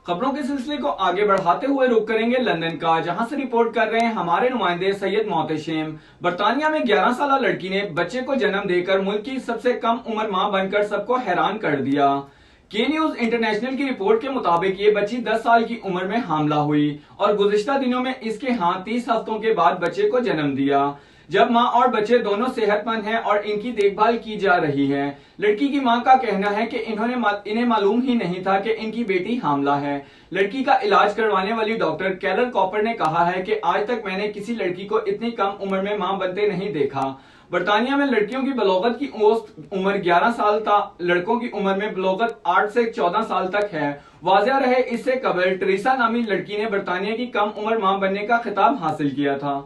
खबरों के सिलसिले को आगे बढ़ाते हुए रुक करेंगे लंदन का, जहां से रिपोर्ट कर रहे हैं हमारे नुमाइंदे सैयद मोहतशिम। बरतानिया में 11 साल लड़की ने बच्चे को जन्म देकर मुल्क की सबसे कम उम्र मां बनकर सबको हैरान कर दिया। के न्यूज इंटरनेशनल की रिपोर्ट के मुताबिक ये बच्ची 10 साल की उम्र में हामला हुई और गुज़िश्ता दिनों में इसके यहाँ 30 हफ्तों के बाद बच्चे को जन्म दिया। जब मां और बच्चे दोनों सेहतमंद हैं और इनकी देखभाल की जा रही है। लड़की की मां का कहना है कि इन्हें मालूम ही नहीं था कि इनकी बेटी हामला है। लड़की का इलाज करवाने वाली डॉक्टर कैरल कॉपर ने कहा है कि आज तक मैंने किसी लड़की को इतनी कम उम्र में मां बनते नहीं देखा। बरतानिया में लड़कियों की बलोगत की औसत उम्र 11 साल था। लड़कों की उम्र में बलोगत 8 से 14 साल तक है। वाज़ेह रहे, इससे कबल ट्रीसा नामी लड़की ने बरतानिया की कम उम्र मां बनने का खिताब हासिल किया था।